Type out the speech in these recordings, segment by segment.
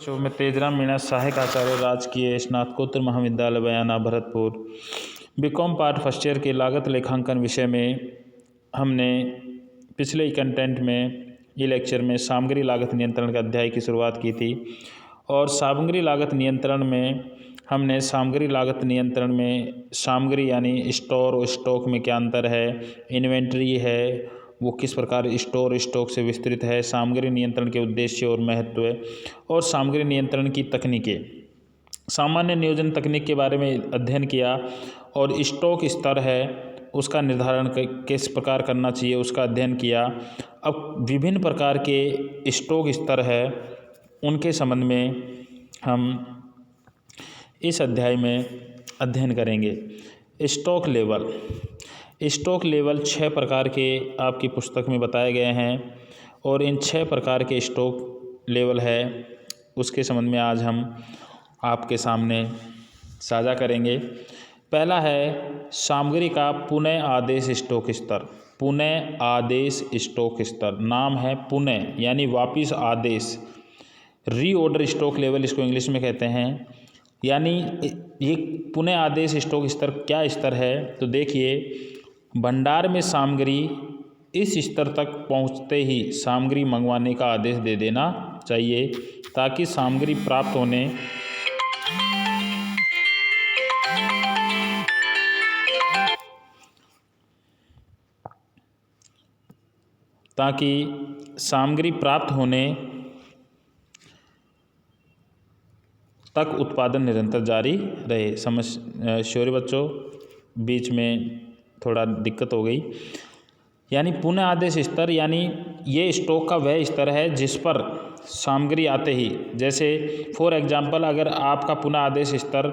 Show में तेजराम मीणा सहायक आचार्य राजकीय स्नातकोत्तर महाविद्यालय Bayana Bharatpur BCom part first year के लागत लेखांकन विषय में हमने पिछले कंटेंट में ये लेक्चर में सामग्री लागत नियंत्रण के अध्याय की शुरुआत की थी। और सामग्री लागत नियंत्रण में हमने सामग्री लागत नियंत्रण में सामग्री यानी स्टोर और स्टॉक में क्या अंतर है, इन्वेंट्री है वो किस प्रकार स्टोर स्टॉक से विस्तृत है, सामग्री नियंत्रण के उद्देश्य और महत्व और सामग्री नियंत्रण की तकनीकें, सामान्य नियोजन तकनीक के बारे में अध्ययन किया। और स्टॉक स्तर है उसका निर्धारण किस प्रकार करना चाहिए उसका अध्ययन किया। अब विभिन्न प्रकार के स्टॉक स्तर है उनके संबंध में हम इस अध्याय में अध्ययन करेंगे। स्टॉक लेवल 6 प्रकार के आपकी पुस्तक में बताए गए हैं और इन 6 प्रकार के स्टॉक लेवल है उसके संबंध में आज हम आपके सामने साझा करेंगे। पहला है सामग्री का पुनः आदेश स्टॉक स्तर। पुनः आदेश स्टॉक स्तर नाम है पुनः यानी वापिस आदेश, रीऑर्डर स्टॉक लेवल इसको इंग्लिश में कहते हैं। यानी ये पुनः आदेश स्टॉक स्तर क्या स्तर है तो देखिए, भंडार में सामग्री इस स्तर तक पहुंचते ही सामग्री मंगवाने का आदेश दे देना चाहिए ताकि सामग्री प्राप्त होने तक उत्पादन निरंतर जारी रहे। सॉरी बच्चों, बीच में थोड़ा दिक्कत हो गई। यानी पुनः आदेश स्तर यानी ये स्टॉक का वह स्तर है जिस पर सामग्री आते ही, जैसे फॉर एग्जांपल अगर आपका पुनः आदेश स्तर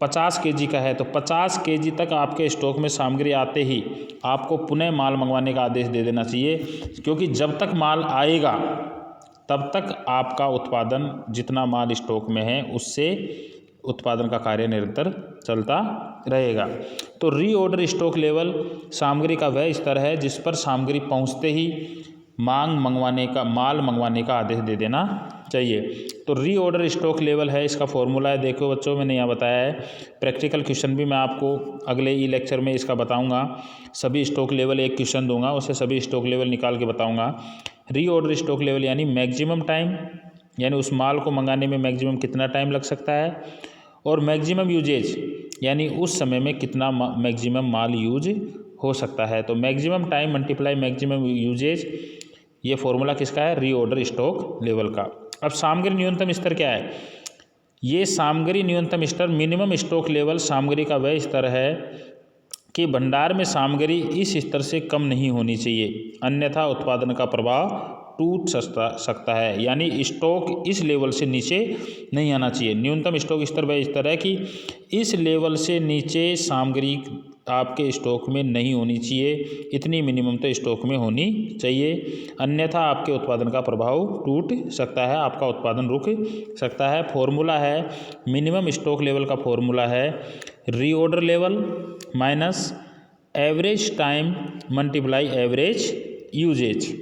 50 kg का है तो 50 kg तक आपके स्टॉक में सामग्री आते ही आपको पुनः माल मंगवाने का आदेश दे देना चाहिए, क्योंकि जब तक माल आएगा तब तक आपका उत्पादन जितना माल स्टॉक में है उससे उत्पादन का कार्य निरंतर चलता रहेगा। तो रीऑर्डर स्टॉक लेवल सामग्री का वह स्तर है जिस पर सामग्री पहुंचते ही माल मंगवाने का आदेश दे देना चाहिए। तो रीऑर्डर स्टॉक लेवल है, इसका फॉर्मूला है, देखो बच्चों मैंने यहाँ बताया है। प्रैक्टिकल क्वेश्चन भी मैं आपको अगले ई लेक्चर में इसका बताऊंगा। सभी स्टॉक लेवल एक क्वेश्चन दूंगा, उससे सभी स्टॉक लेवल निकाल के बताऊंगा। रीऑर्डर स्टॉक लेवल यानी मैक्सिमम टाइम, यानी उस माल को मंगाने में मैक्सिमम कितना टाइम लग सकता है, और मैक्सिमम यूजेज यानी उस समय में कितना मैक्सिमम माल यूज हो सकता है। तो maximum time multiply maximum usage, ये फॉर्मूला किसका है, रीऑर्डर स्टॉक लेवल का। अब सामग्री न्यूनतम स्तर क्या है, ये सामग्री न्यूनतम स्तर मिनिमम स्टॉक लेवल सामग्री का वह स्तर है कि भंडार में सामग्री इस स्तर से कम नहीं होनी चाहिए, अन्यथा उत्पादन का प्रभाव टूट सकता है। यानी स्टॉक इस लेवल से नीचे नहीं आना चाहिए। न्यूनतम स्टॉक स्तर वह स्तर है कि इस लेवल से नीचे सामग्री आपके स्टॉक में नहीं होनी चाहिए, इतनी मिनिमम तो स्टॉक में होनी चाहिए, अन्यथा आपके उत्पादन का प्रभाव टूट सकता है, आपका उत्पादन रुक सकता है। फॉर्मूला है मिनिमम स्टॉक लेवल का फॉर्मूला है reorder level minus average time multiply average usage.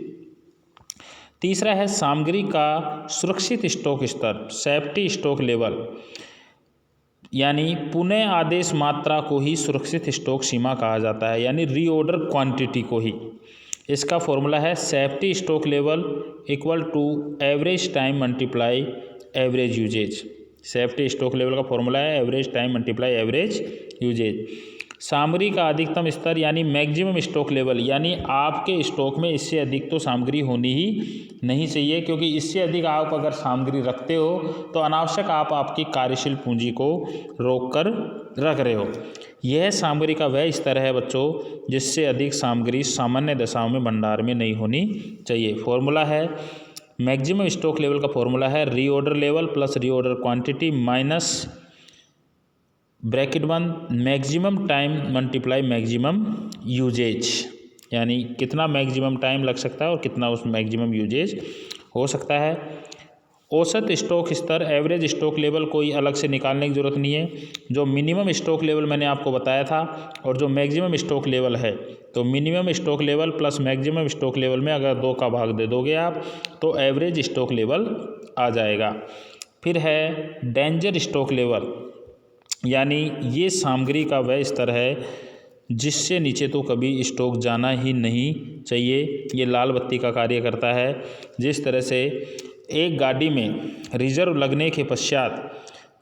तीसरा है सामग्री का सुरक्षित स्टॉक स्तर, सेफ्टी स्टॉक लेवल, यानी पुनः आदेश मात्रा को ही सुरक्षित स्टॉक सीमा कहा जाता है, यानी रीऑर्डर क्वांटिटी को ही। इसका फॉर्मूला है safety stock level equal to average time multiply average usage. Safety stock level का फॉर्मूला है average time multiply average usage. सामग्री का अधिकतम स्तर यानी मैक्सिमम स्टॉक लेवल, यानी आपके स्टॉक में इससे अधिक तो सामग्री होनी ही नहीं चाहिए, क्योंकि इससे अधिक आप अगर सामग्री रखते हो तो अनावश्यक आप आपकी कार्यशील पूंजी को रोक कर रख रहे हो। यह सामग्री का वह स्तर है बच्चों जिससे अधिक सामग्री सामान्य दशाओं में भंडार में नहीं होनी चाहिए। फॉर्मूला है मैक्सिमम स्टॉक लेवल का फॉर्मूला है reorder level plus reorder quantity minus bracket 1 maximum time multiply maximum usage, यानी कितना मैक्सिमम टाइम लग सकता है और कितना उस मैक्सिमम यूजेज हो सकता है। औसत स्टॉक स्तर, एवरेज स्टॉक लेवल कोई अलग से निकालने की ज़रूरत नहीं है। जो मिनिमम स्टॉक लेवल मैंने आपको बताया था और जो मैक्सिमम स्टॉक लेवल है, तो minimum stock level plus maximum stock level में अगर 2 का भाग दे दोगे आप तो एवरेज स्टॉक लेवल आ जाएगा। फिर है डेंजर स्टॉक लेवल, यानी ये सामग्री का वह स्तर है जिससे नीचे तो कभी स्टॉक जाना ही नहीं चाहिए। ये लाल बत्ती का कार्य करता है। जिस तरह से एक गाड़ी में रिजर्व लगने के पश्चात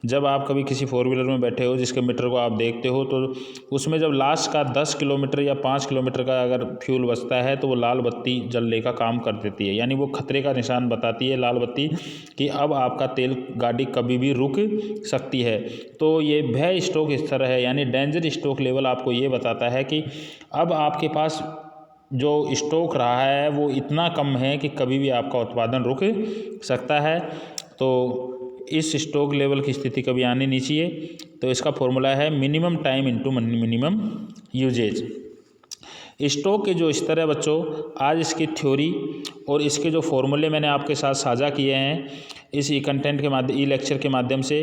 जब आप कभी किसी 4 व्हीलर में बैठे हो जिसके मीटर को आप देखते हो, तो उसमें जब लास्ट का 10 किलोमीटर या 5 किलोमीटर का अगर फ्यूल बचता है तो वो लाल बत्ती जलने का काम कर देती है, यानी वो खतरे का निशान बताती है लाल बत्ती कि अब आपका तेल गाड़ी कभी भी रुक सकती है। तो ये भय स्टॉक स्तर है, यानी डेंजर स्टॉक लेवल आपको ये बताता है कि अब आपके पास जो स्टॉक रहा है वो इतना कम है कि कभी भी आपका उत्पादन रुक सकता है। तो इस स्टॉक लेवल की स्थिति कभी आनी नहीं चाहिए। तो इसका फॉर्मूला है minimum time into minimum usage. Stock के जो स्तर है बच्चों, आज इसकी थ्योरी और इसके जो फॉर्मूले मैंने आपके साथ साझा किए हैं इस ई कंटेंट के माध्यम, ई लेक्चर के माध्यम से।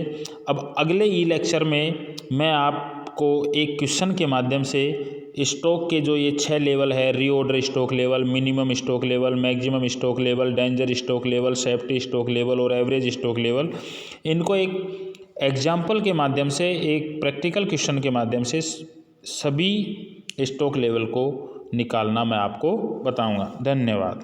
अब अगले ई लेक्चर में मैं आपको एक क्वेश्चन के माध्यम से स्टॉक के जो ये 6 लेवल है, reorder stock level, minimum stock level, maximum stock level, danger stock level, safety stock level और एवरेज स्टॉक लेवल, इनको एक एग्जाम्पल के माध्यम से, एक प्रैक्टिकल क्वेश्चन के माध्यम से सभी स्टॉक लेवल को निकालना मैं आपको बताऊंगा। धन्यवाद।